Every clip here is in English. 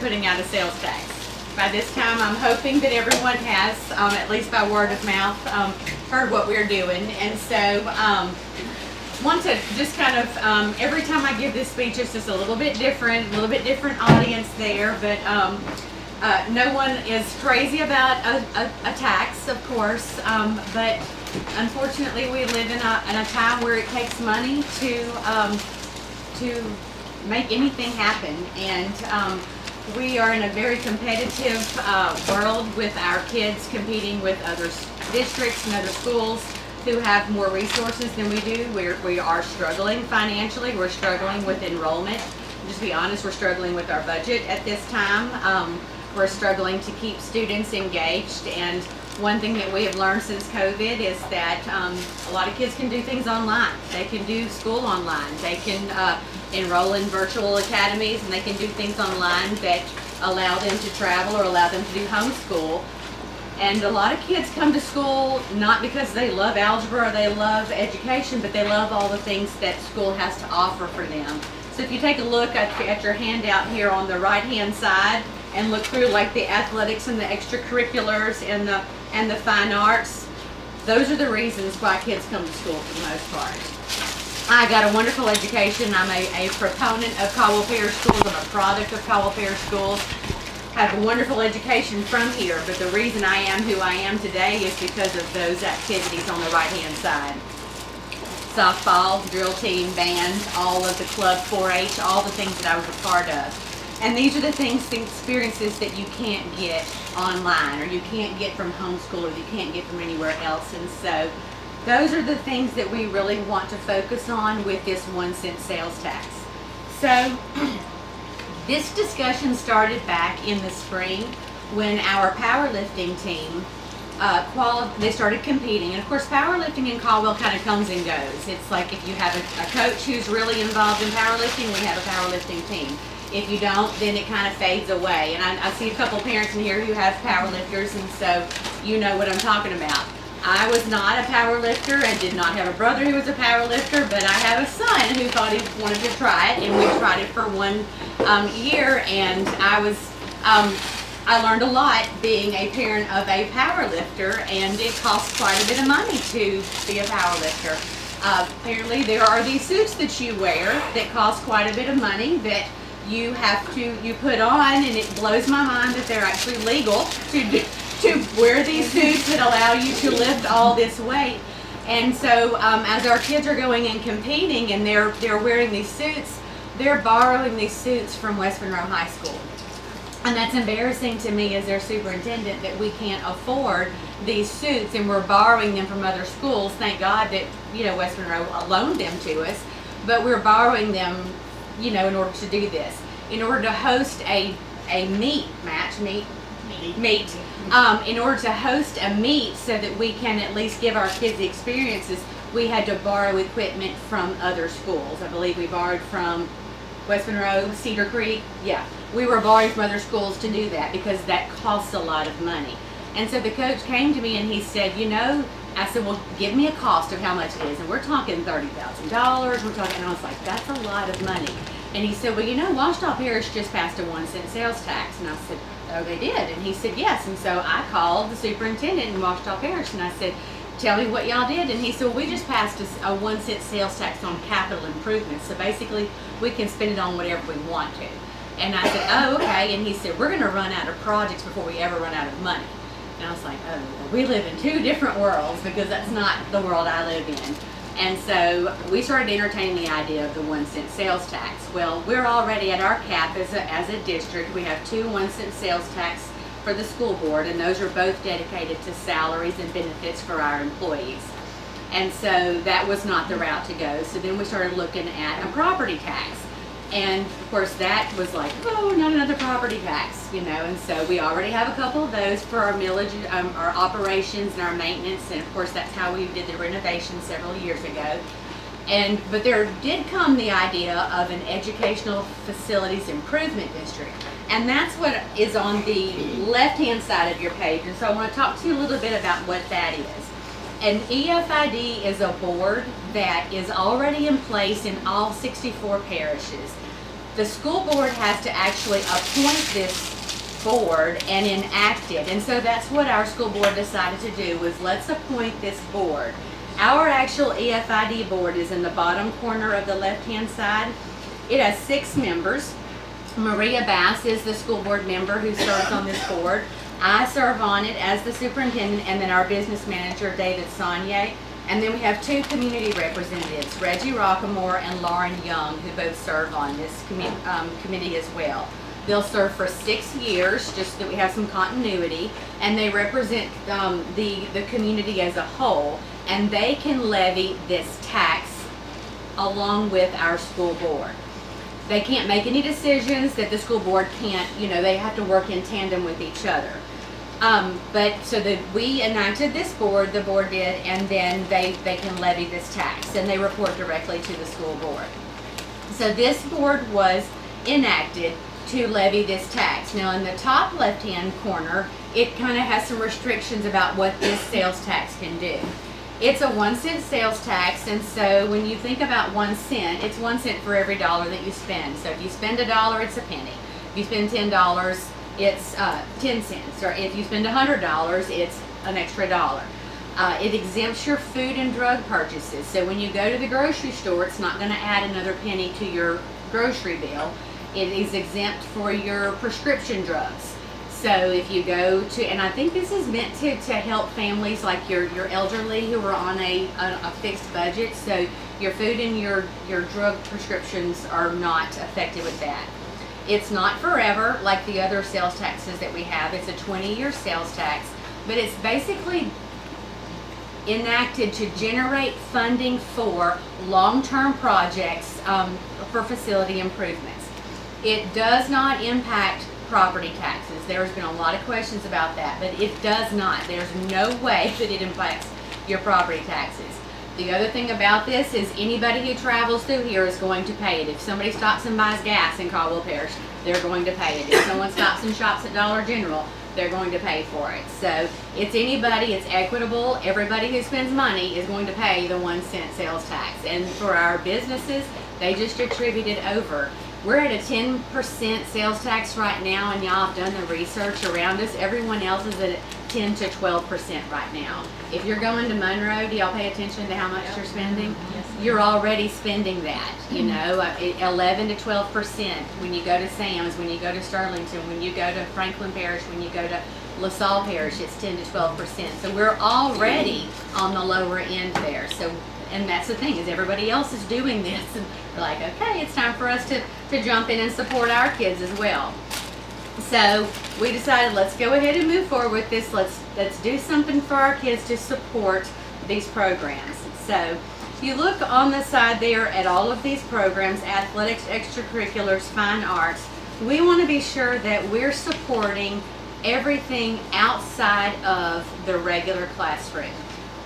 putting out a sales tax. By this time, I'm hoping that everyone has, at least by word of mouth, heard what we're doing. And so, want to just kind of, every time I give this speech, it's just a little bit different audience there, but no one is crazy about a tax, of course, but unfortunately we live in a time where it takes money to make anything happen, and we are in a very competitive world with our kids competing with other districts and other schools who have more resources than we do. We are struggling financially. We're struggling with enrollment. Just to be honest, we're struggling with our budget at this time. We're struggling to keep students engaged, and one thing that we have learned since COVID is that a lot of kids can do things online. They can do school online. They can enroll in virtual academies, and they can do things online that allow them to travel or allow them to do homeschool. And a lot of kids come to school not because they love algebra or they love education, but they love all the things that school has to offer for them. So if you take a look at your handout here on the right-hand side and look through like the athletics and the extracurriculars and the fine arts, those are the reasons why kids come to school for the most part. I got a wonderful education. I'm a proponent of Caldwell Parish Schools. I'm a product of Caldwell Parish Schools. I have a wonderful education from here, but the reason I am who I am today is because of those activities on the right-hand side. Softball, drill team, band, all of the club 4-H, all the things that I was a part of. And these are the things, the experiences that you can't get online, or you can't get from homeschool, or you can't get from anywhere else. And so those are the things that we really want to focus on with this 1-cent sales tax. So this discussion started back in the spring when our powerlifting team they started competing. And of course, powerlifting in Caldwell kind of comes and goes. It's like if you have a coach who's really involved in powerlifting, we have a powerlifting team. If you don't, then it kind of fades away. And I see a couple parents in here who have powerlifters, and so you know what I'm talking about. I was not a powerlifter and did not have a brother who was a powerlifter, but I have a son who thought he wanted to try it, and we tried it for 1 year, and I learned a lot being a parent of a powerlifter, and it costs quite a bit of money to be a powerlifter. Apparently there are these suits that you wear that cost quite a bit of money that you put on, and it blows my mind that they're actually legal to wear these suits that allow you to lift all this weight. And so as our kids are going and competing and they're wearing these suits, they're borrowing these suits from West Monroe High School. And that's embarrassing to me as their superintendent that we can't afford these suits and we're borrowing them from other schools. Thank God that, West Monroe loaned them to us, but we're borrowing them, in order to do this. In order to host a meet, in order to host a meet so that we can at least give our kids the experiences, we had to borrow equipment from other schools. I believe we borrowed from West Monroe, Cedar Creek. Yeah, we were borrowing from other schools to do that because that costs a lot of money. And so the coach came to me and he said, I said, well, give me a cost of how much it is. And we're talking $30,000. And I was like, that's a lot of money. And he said, well, Washita Parish just passed a 1-cent sales tax. And I said, oh, they did? And he said, yes. And so I called the superintendent in Washita Parish and I said, tell me what y'all did. And he said, well, we just passed a 1-cent sales tax on capital improvements. So basically, we can spend it on whatever we want to. And I said, oh, okay. And he said, we're going to run out of projects before we ever run out of money. And I was like, oh, well, we live in 2 different worlds because that's not the world I live in. And so we started entertaining the idea of the 1-cent sales tax. Well, we're already at our cap as a district. We have 2 1-cent sales tax for the school board, and those are both dedicated to salaries and benefits for our employees. And so that was not the route to go. So then we started looking at a property tax. And of course that was like, oh, not another property tax, and so we already have a couple of those for our millage, our operations and our maintenance, and of course that's how we did the renovation several years ago. But there did come the idea of an educational facilities improvement district, and that's what is on the left-hand side of your page. And so I want to talk to you a little bit about what that is. An EFID is a board that is already in place in all 64 parishes. the school board has to actually appoint this board and enact it. And so that's what our school board decided to do, was let's appoint this board. Our actual EFID board is in the bottom corner of the left-hand side. It has 6 members. Maria Bass is the school board member who serves on this board. I serve on it as the superintendent, and then our business manager, David Saunier. And then we have 2 community representatives, Reggie Rockamore and Lauren Young, who both serve on this committee as well. They'll serve for 6 years, just so that we have some continuity, and they represent the community as a whole, and they can levy this tax along with our school board. They can't make any decisions that the school board can't, they have to work in tandem with each other. But so that we enacted this board, the board did, and then they can levy this tax, and they report directly to the school board. So this board was enacted to levy this tax. Now in the top left-hand corner, it kind of has some restrictions about what this sales tax can do. It's a 1-cent sales tax, and so when you think about 1 cent, it's 1 cent for every dollar that you spend. So if you spend $1, it's a penny. If you spend $10, it's 10 cents. Or if you spend $100, it's an extra dollar. It exempts your food and drug purchases. So when you go to the grocery store, it's not going to add another penny to your grocery bill. It is exempt for your prescription drugs. So if you go to, and I think this is meant to help families like your elderly who are on a fixed budget, so your food and your drug prescriptions are not affected with that. It's not forever like the other sales taxes that we have. It's a 20-year sales tax, but it's basically enacted to generate funding for long-term projects for facility improvements. It does not impact property taxes. There's been a lot of questions about that, but it does not. There's no way that it impacts your property taxes. The other thing about this is anybody who travels through here is going to pay it. If somebody stops and buys gas in Caldwell Parish, they're going to pay it. If someone stops and shops at Dollar General, they're going to pay for it. So it's anybody, it's equitable. Everybody who spends money is going to pay the 1 cent sales tax. And for our businesses, they just attribute it over. We're at a 10% sales tax right now, and y'all have done the research around us. Everyone else is at 10 to 12% right now. If you're going to Monroe, do y'all pay attention to how much you're spending? You're already spending that, 11 to 12% when you go to Sam's, when you go to Sterlington, when you go to Franklin Parish, when you go to LaSalle Parish, it's 10 to 12%. So we're already on the lower end there. So, and that's the thing, is everybody else is doing this, and we're like, okay, it's time for us to jump in and support our kids as well. So we decided, let's go ahead and move forward with this. Let's do something for our kids to support these programs. So if you look on the side there at all of these programs, athletics, extracurriculars, fine arts, we want to be sure that we're supporting everything outside of the regular classroom.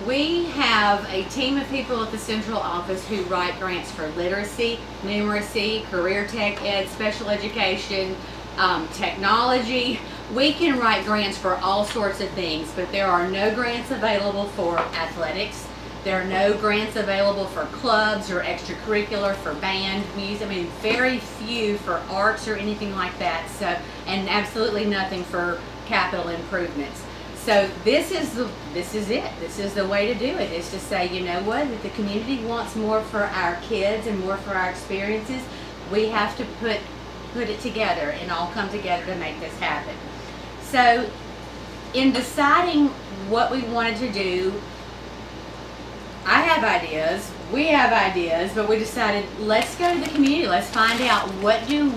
We have a team of people at the central office who write grants for literacy, numeracy, career tech ed, special education, technology. We can write grants for all sorts of things, but there are no grants available for athletics. There are no grants available for clubs or extracurricular, for band, music. I mean, very few for arts or anything like that. So, and absolutely nothing for capital improvements. So this is it. This is the way to do it, is to say, you know what, if the community wants more for our kids and more for our experiences, we have to put it together and all come together to make this happen. So in deciding what we wanted to do, I have ideas, we have ideas, but we decided, let's go to the community, let's find out what do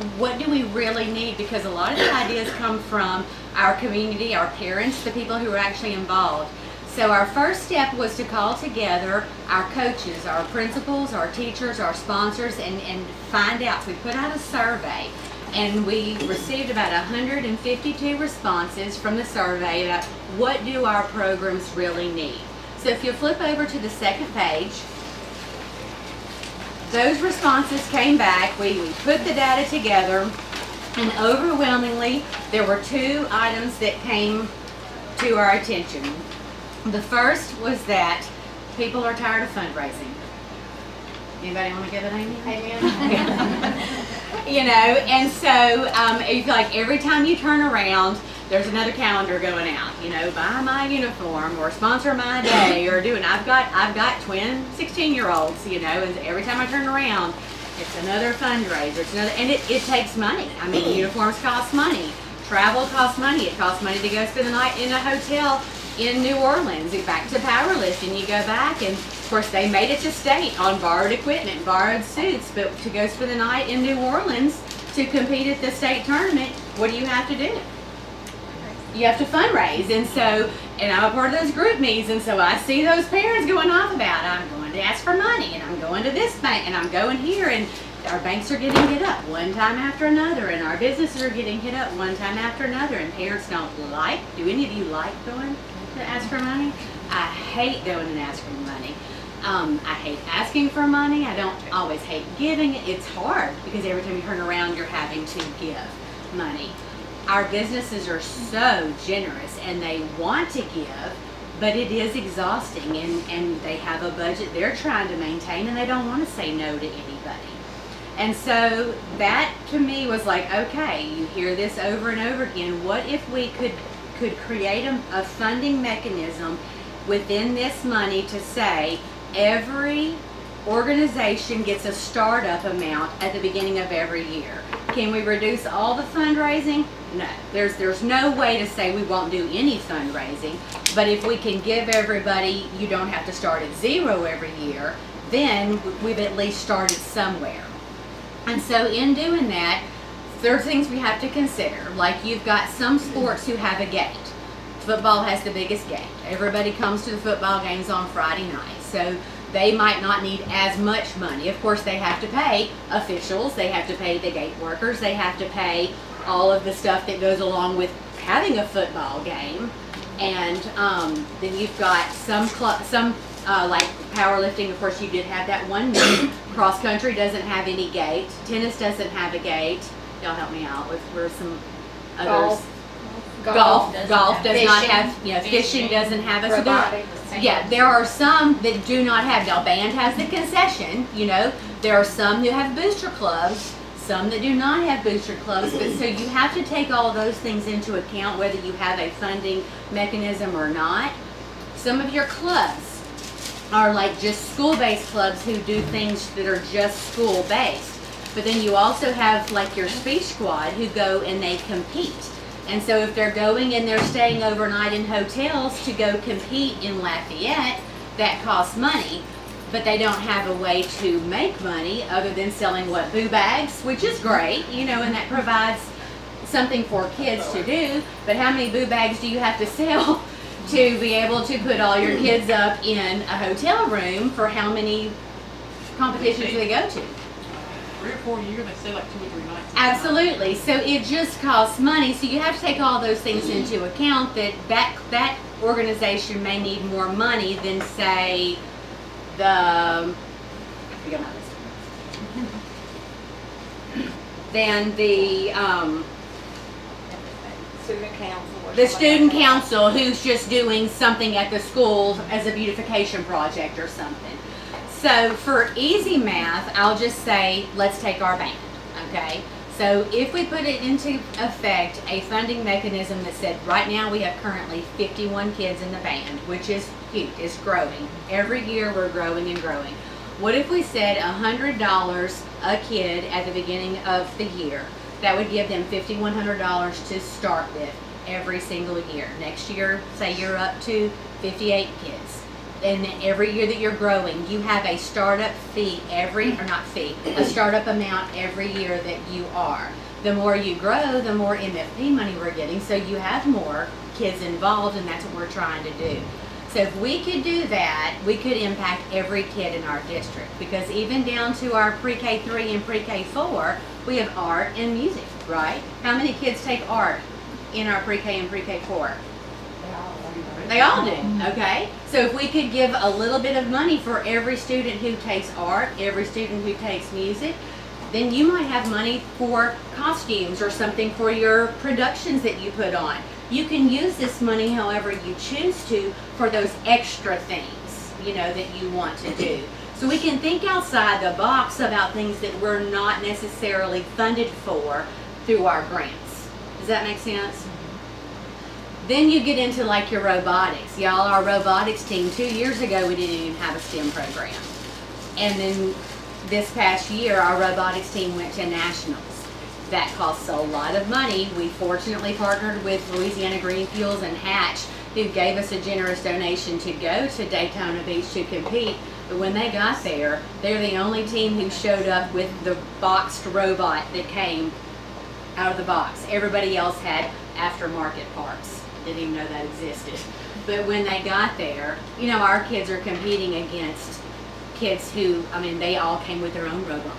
we really need, because a lot of the ideas come from our community, our parents, the people who are actually involved. So our first step was to call together our coaches, our principals, our teachers, our sponsors, and find out. So we put out a survey, and we received about 152 responses from the survey about what do our programs really need. So if you flip over to the second page, those responses came back. We put the data together, and overwhelmingly there were 2 items that came to our attention. The first was that people are tired of fundraising. Anybody want to give it, Amy? Amen. you know, and so you feel like every time you turn around, there's another calendar going out, you know, buy my uniform or sponsor my day or doing. I've got twin 16-year-olds, you know, and every time I turn around, it's another fundraiser. It's another, and it takes money. I mean, uniforms cost money, travel costs money. It costs money to go spend the night in a hotel in New Orleans. Back to powerlifting, you go back, and of course they made it to state on borrowed equipment, borrowed suits, but to go spend the night in New Orleans to compete at the state tournament, what do you have to do? You have to fundraise. And so, and I'm a part of those group meetings, and so I see those parents going off about, I'm going to ask for money, and I'm going to this bank, and I'm going here, and our banks are getting hit up one time after another, and our businesses are getting hit up one time after another, and parents don't like. Do any of you like going to ask for money? I hate going and asking money. I hate asking for money. I don't always hate giving it. It's hard because every time you turn around, you're having to give money. Our businesses are so generous and they want to give, but it is exhausting, and they have a budget they're trying to maintain, and they don't want to say no to anybody. And so that to me was like, okay, you hear this over and over again. What if we could create a funding mechanism within this money to say every organization gets a startup amount at the beginning of every year? Can we reduce all the fundraising? No. There's no way to say we won't do any fundraising, but if we can give everybody, you don't have to start at zero every year, then we've at least started somewhere. And so in doing that, there are things we have to consider. Like, you've got some sports who have a gate. Football has the biggest gate. Everybody comes to the football games on Friday night, so they might not need as much money. Of course, they have to pay officials, they have to pay the gate workers, they have to pay all of the stuff that goes along with having a football game. And then you've got some like powerlifting, of course, you did have that one meet. Cross country doesn't have any gate. Tennis doesn't have a gate. Y'all help me out with where some others. Golf does not have, you know, fishing doesn't have a, so there are some that do not have. Now, band has the concession, you know. There are some who have booster clubs, some that do not have booster clubs, but so you have to take all of those things into account, whether you have a funding mechanism or not. Some of your clubs are like just school-based clubs who do things that are just school-based, but then you also have like your speech squad who go and they compete. And so if they're going and they're staying overnight in hotels to go compete in Lafayette, that costs money, but they don't have a way to make money other than selling what, boo bags, which is great, you know, and that provides something for kids to do, but how many boo bags do you have to sell to be able to put all your kids up in a hotel room for how many competitions do they go to? 3 or 4 years, they stay like 2 or 3 nights. Absolutely. So it just costs money. So you have to take all those things into account, that organization may need more money than, say, I forget my list. Than the student council who's just doing something at the school as a beautification project or something. So for easy math, I'll just say, let's take our band, okay? So if we put it into effect, a funding mechanism that said, right now we have currently 51 kids in the band, which is huge, it's growing. Every year we're growing and growing. What if we said $100 a kid at the beginning of the year? That would give them $5,100 to start with every single year. Next year, say you're up to 58 kids. And every year that you're growing, you have a startup fee a startup amount every year that you are. The more you grow, the more MFP money we're getting, so you have more kids involved, and that's what we're trying to do. So if we could do that, we could impact every kid in our district, because even down to our pre-K 3 and pre-K 4, we have art and music, right? How many kids take art in our pre-K and pre-K 4? They all do, okay? So if we could give a little bit of money for every student who takes art, every student who takes music, then you might have money for costumes or something for your productions that you put on. You can use this money however you choose to for those extra things, you know, that you want to do. So we can think outside the box about things that we're not necessarily funded for through our grants. Does that make sense? Then you get into like your robotics. Y'all, our robotics team, 2 years ago we didn't even have a STEM program. And then this past year our robotics team went to nationals. That costs a lot of money. We fortunately partnered with Louisiana Green Fuels and Hatch, who gave us a generous donation to go to Daytona Beach to compete. But when they got there, they're the only team who showed up with the boxed robot that came out of the box. Everybody else had aftermarket parts. Didn't even know that existed. But when they got there, you know, our kids are competing against kids who, I mean, they all came with their own robot.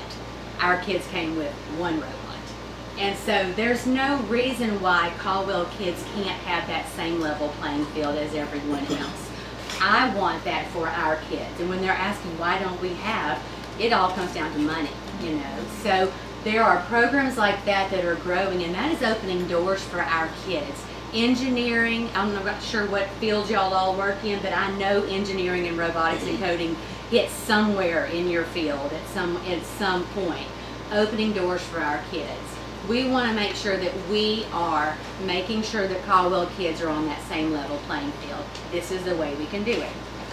Our kids came with one robot. And so there's no reason why Caldwell kids can't have that same level playing field as everyone else. I want that for our kids. And when they're asking why don't we have, it all comes down to money, you know. So there are programs like that that are growing, and that is opening doors for our kids. Engineering, I'm not sure what fields y'all all work in, but I know engineering and robotics and coding hits somewhere in your field at some point. Opening doors for our kids. We want to make sure that we are making sure that Caldwell kids are on that same level playing field. This is the way we can do it.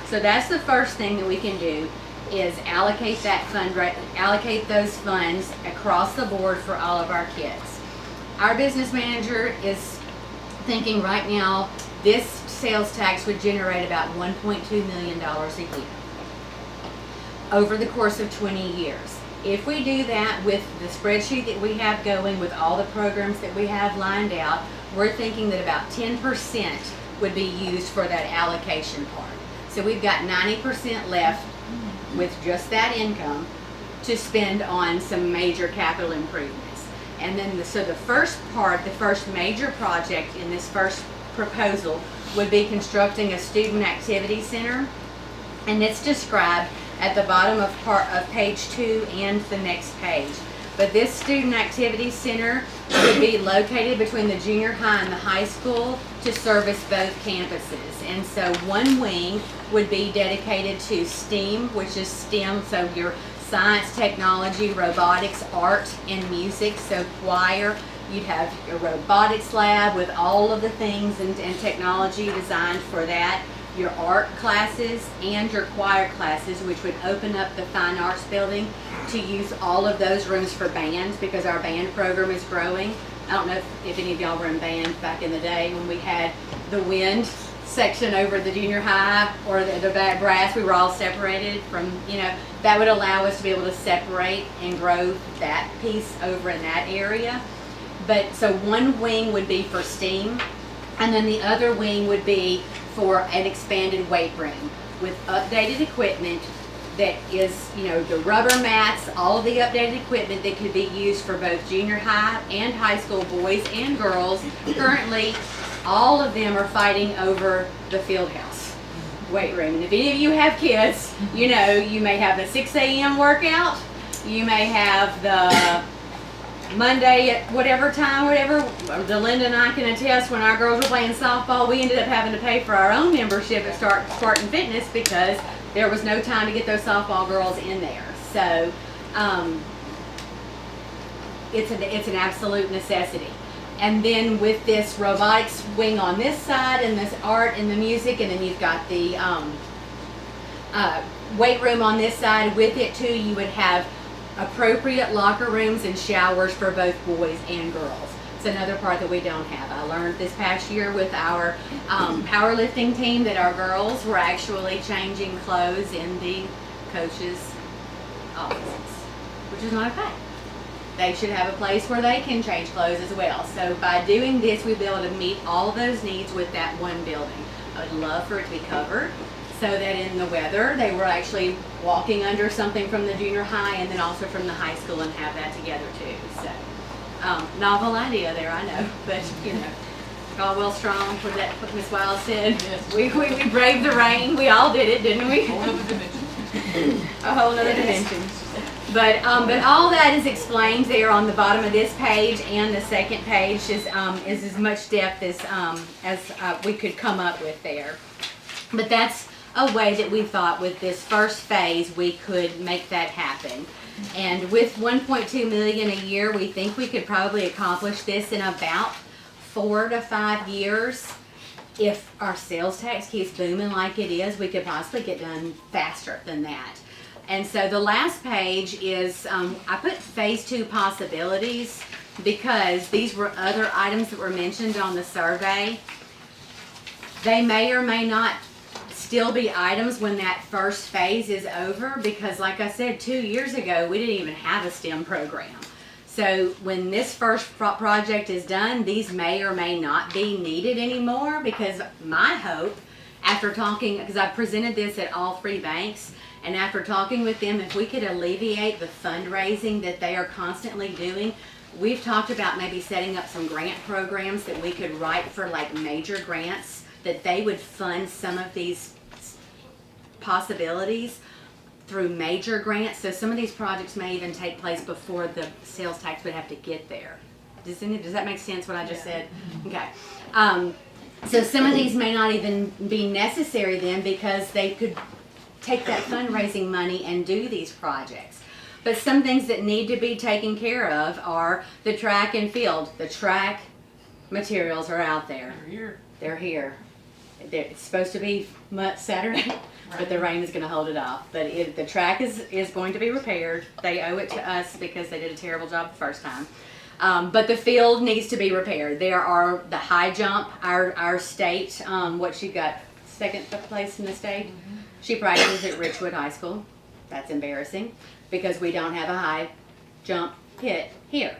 So that's the first thing that we can do, is allocate that fund, allocate those funds across the board for all of our kids. Our business manager is thinking right now this sales tax would generate about $1.2 million a year over the course of 20 years. If we do that with the spreadsheet that we have going, with all the programs that we have lined out, we're thinking that about 10% would be used for that allocation part. So we've got 90% left with just that income to spend on some major capital improvements. And then so the first part, the first major project in this first proposal would be constructing a student activity center. And it's described at the bottom of page 2 and the next page. But this student activity center would be located between the junior high and the high school to service both campuses. And so one wing would be dedicated to STEAM, which is STEM, so your science, technology, robotics, art, and music. So choir, you'd have your robotics lab with all of the things and technology designed for that. Your art classes and your choir classes, which would open up the fine arts building to use all of those rooms for bands, because our band program is growing. I don't know if any of y'all were in band back in the day when we had the wind section over the junior high or the brass. We were all separated from, you know, that would allow us to be able to separate and grow that piece over in that area. But so one wing would be for STEAM, and then the other wing would be for an expanded weight room with updated equipment that is, you know, the rubber mats, all of the updated equipment that could be used for both junior high and high school boys and girls. Currently, all of them are fighting over the field house weight room. And if any of you have kids, you know, you may have the 6 a.m. workout, you may have the Monday at whatever time, Delinda and I can attest, when our girls were playing softball, we ended up having to pay for our own membership at Spartan Fitness because there was no time to get those softball girls in there. So it's an absolute necessity. And then with this robotics wing on this side and this art and the music, and then you've got the weight room on this side with it too, you would have appropriate locker rooms and showers for both boys and girls. It's another part that we don't have. I learned this past year with our powerlifting team that our girls were actually changing clothes in the coaches' offices, which is not okay. They should have a place where they can change clothes as well. So by doing this, we'd be able to meet all of those needs with that one building. I would love for it to be covered, so that in the weather they were actually walking under something from the junior high and then also from the high school, and have that together too. So novel idea there, I know, but you know, Caldwell strong, for that what Miss Wild said. Yes. We braved the rain. We all did it, didn't we? Whole other dimension. A whole other dimension. But all that is explained there on the bottom of this page, and the second page is as much depth as we could come up with there. But that's a way that we thought with this first phase we could make that happen. And with 1.2 million a year, we think we could probably accomplish this in about 4 to 5 years. If our sales tax keeps booming like it is, we could possibly get done faster than that. And so the last page is, I put phase 2 possibilities because these were other items that were mentioned on the survey. They may or may not still be items when that first phase is over, because like I said, 2 years ago, we didn't even have a STEM program. So when this first project is done, these may or may not be needed anymore, because my hope, after talking, because I presented this at all 3 banks, and after talking with them, if we could alleviate the fundraising that they are constantly doing, we've talked about maybe setting up some grant programs that we could write for like major grants, that they would fund some of these possibilities through major grants. So some of these projects may even take place before the sales tax would have to get there. Does that make sense what I just said? Okay. So some of these may not even be necessary then, because they could take that fundraising money and do these projects. But some things that need to be taken care of are the track and field. The track materials are out there. They're here. It's supposed to be Saturday, but the rain is going to hold it off. But the track is going to be repaired. They owe it to us because they did a terrible job the first time. But the field needs to be repaired. There are the high jump, our state, what she got, second place in the state. She practices at Richwood High School. That's embarrassing because we don't have a high jump pit here.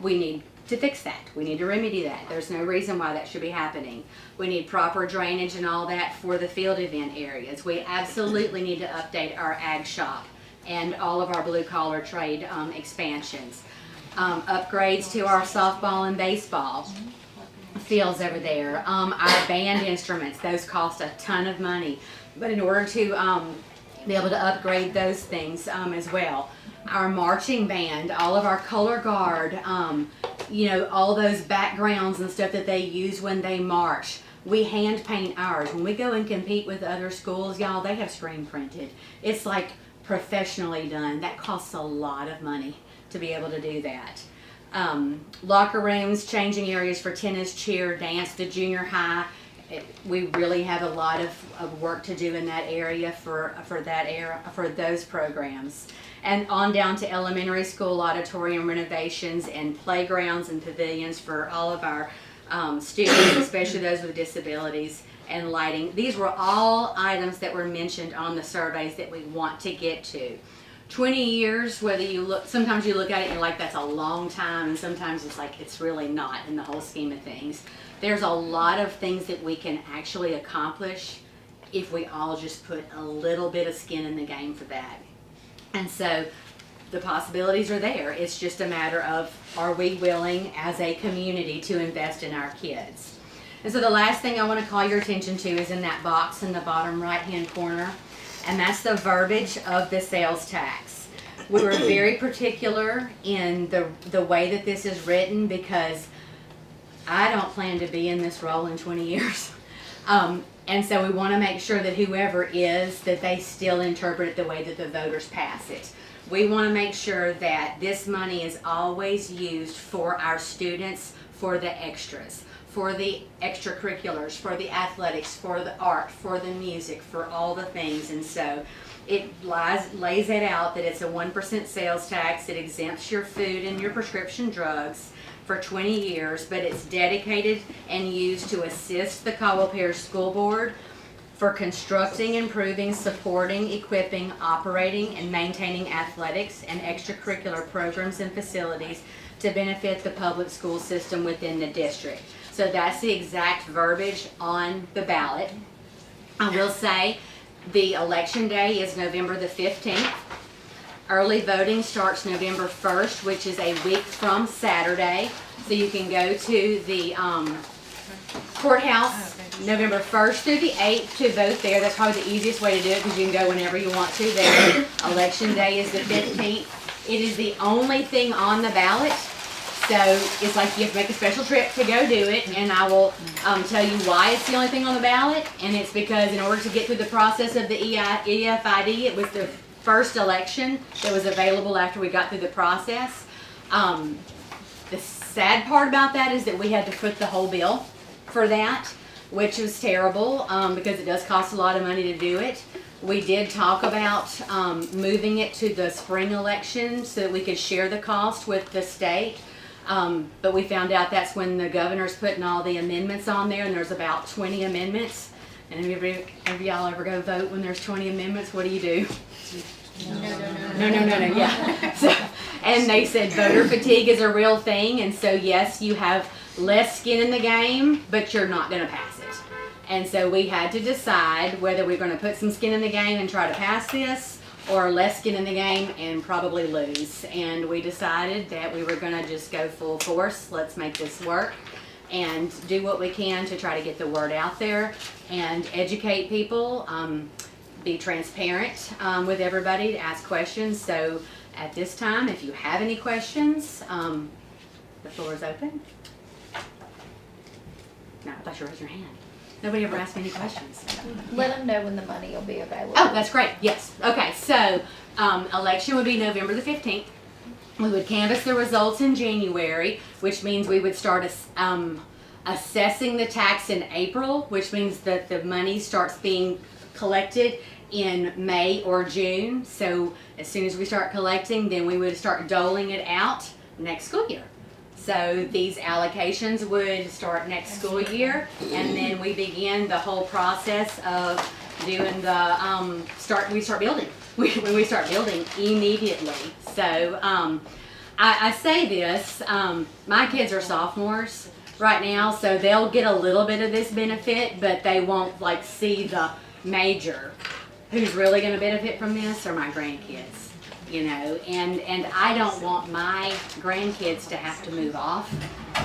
We need to fix that. We need to remedy that. There's no reason why that should be happening. We need proper drainage and all that for the field event areas. We absolutely need to update our ag shop and all of our blue collar trade expansions. Upgrades to our softball and baseball fields over there. Our band instruments, those cost a ton of money. But in order to be able to upgrade those things as well. Our marching band, all of our color guard, you know, all those backgrounds and stuff that they use when they march. We hand paint ours. When we go and compete with other schools, y'all, they have screen printed. It's like professionally done. That costs a lot of money to be able to do that. Locker rooms, changing areas for tennis, cheer, dance, the junior high. We really have a lot of work to do in that area for those programs. And on down to elementary school auditorium renovations and playgrounds and pavilions for all of our students, especially those with disabilities, and lighting. These were all items that were mentioned on the surveys that we want to get to. 20 years, whether you look, sometimes you look at it and you're like, that's a long time, and sometimes it's like, it's really not in the whole scheme of things. There's a lot of things that we can actually accomplish if we all just put a little bit of skin in the game for that. And so the possibilities are there. It's just a matter of, are we willing as a community to invest in our kids? And so the last thing I want to call your attention to is in that box in the bottom right hand corner, and that's the verbiage of the sales tax. We were very particular in the way that this is written, because I don't plan to be in this role in 20 years. And so we want to make sure that whoever is, that they still interpret it the way that the voters pass it. We want to make sure that this money is always used for our students, for the extras, for the extracurriculars, for the athletics, for the art, for the music, for all the things. And so it lays it out that it's a 1% sales tax. It exempts your food and your prescription drugs for 20 years, but it's dedicated and used to assist the Caldwell Parish School Board for constructing, improving, supporting, equipping, operating, and maintaining athletics and extracurricular programs and facilities to benefit the public school system within the district. So that's the exact verbiage on the ballot. I will say the election day is November the 15th. Early voting starts November 1st, which is a week from Saturday. So you can go to the courthouse November 1st through the 8th to vote there. That's probably the easiest way to do it, because you can go whenever you want to there. Election day is the 15th. It is the only thing on the ballot. So it's like you have to make a special trip to go do it, and I will tell you why it's the only thing on the ballot. And it's because in order to get through the process of the EFID, it was the first election that was available after we got through the process. The sad part about that is that we had to foot the whole bill for that, which was terrible because it does cost a lot of money to do it. We did talk about moving it to the spring election so that we could share the cost with the state. But we found out that's when the governor's putting all the amendments on there, and there's about 20 amendments. And have y'all ever go vote when there's 20 amendments? What do you do? No, yeah. So, and they said voter fatigue is a real thing, and so yes, you have less skin in the game, but you're not going to pass it. And so we had to decide whether we're going to put some skin in the game and try to pass this, or less skin in the game and probably lose. And we decided that we were going to just go full force. Let's make this work and do what we can to try to get the word out there and educate people, be transparent with everybody, to ask questions. So at this time, if you have any questions, the floor is open. No, I thought you raised your hand. Nobody ever asked me any questions. Let them know when the money will be available. Oh, that's great. Yes. Okay. So, election would be November the 15th. We would canvass the results in January, which means we would start assessing the tax in April, which means that the money starts being collected in May or June. So, as soon as we start collecting, then we would start doling it out next school year. So these allocations would start next school year, and then we begin the whole process of doing the we start building. When we start building immediately. So I say this, my kids are sophomores right now, so they'll get a little bit of this benefit, but they won't like see the major. Who's really going to benefit from this are my grandkids. You know, and I don't want my grandkids to have to move off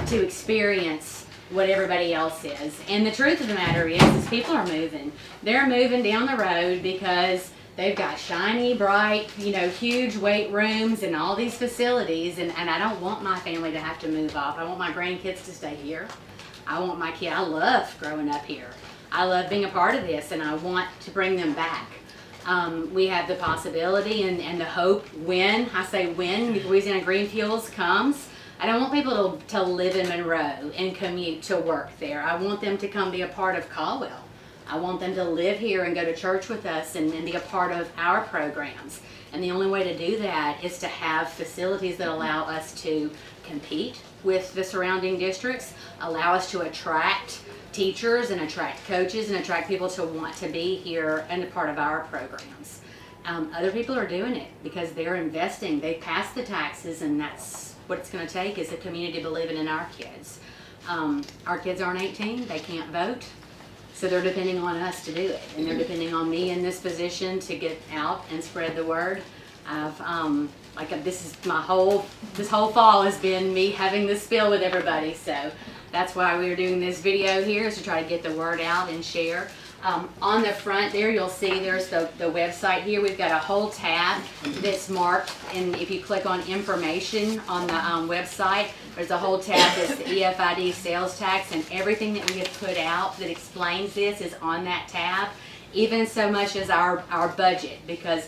to experience what everybody else is. And the truth of the matter is people are moving. They're moving down the road because they've got shiny, bright, you know, huge weight rooms and all these facilities. And I don't want my family to have to move off. I want my grandkids to stay here. I want my kid, I love growing up here. I love being a part of this, and I want to bring them back. We have the possibility and the hope when Louisiana Green Fuels comes. I don't want people to live in Monroe and commute to work there. I want them to come be a part of Caldwell. I want them to live here and go to church with us and be a part of our programs. And the only way to do that is to have facilities that allow us to compete with the surrounding districts, allow us to attract teachers and attract coaches and attract people to want to be here and a part of our programs. Other people are doing it because they're investing. They passed the taxes, and that's what it's going to take is a community believing in our kids. Our kids aren't 18. They can't vote. So they're depending on us to do it. And they're depending on me in this position to get out and spread the word. This whole fall has been me having this spill with everybody. So that's why we're doing this video here, is to try to get the word out and share. On the front there, you'll see there's the website here. We've got a whole tab that's marked, and if you click on information on the website, there's a whole tab that's the EFID sales tax, and everything that we have put out that explains this is on that tab, even so much as our budget, because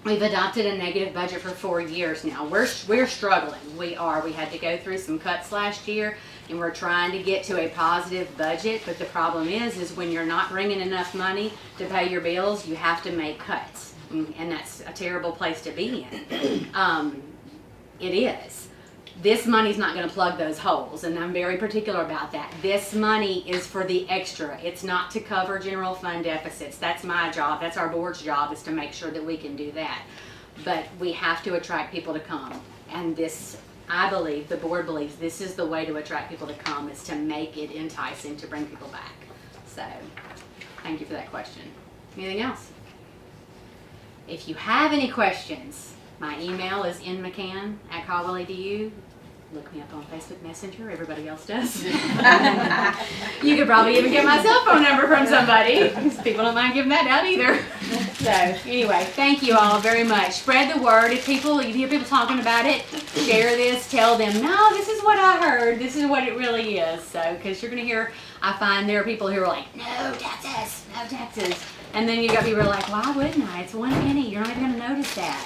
we've adopted a negative budget for 4 years now. We're struggling. We had to go through some cuts last year, and we're trying to get to a positive budget, but the problem is when you're not bringing enough money to pay your bills, you have to make cuts, and that's a terrible place to be in. It is. This money's not going to plug those holes, and I'm very particular about that. This money is for the extra. It's not to cover general fund deficits. That's my job. That's our board's job, is to make sure that we can do that. But we have to attract people to come, and this, I believe, the board believes, this is the way to attract people to come, is to make it enticing to bring people back. So, thank you for that question. Anything else? If you have any questions, my email is nmccann@caldwell.edu. Look me up on Facebook Messenger. Everybody else does. You could probably even get my cell phone number from somebody. People don't mind giving that out either. So anyway, thank you all very much. Spread the word. If you hear people talking about it, share this. Tell them, no, this is what I heard. This is what it really is. So, because you're gonna hear, I find there are people who are like, no taxes, no taxes, and then you got people who are like, why wouldn't I? It's 1 penny. You're not even gonna notice that.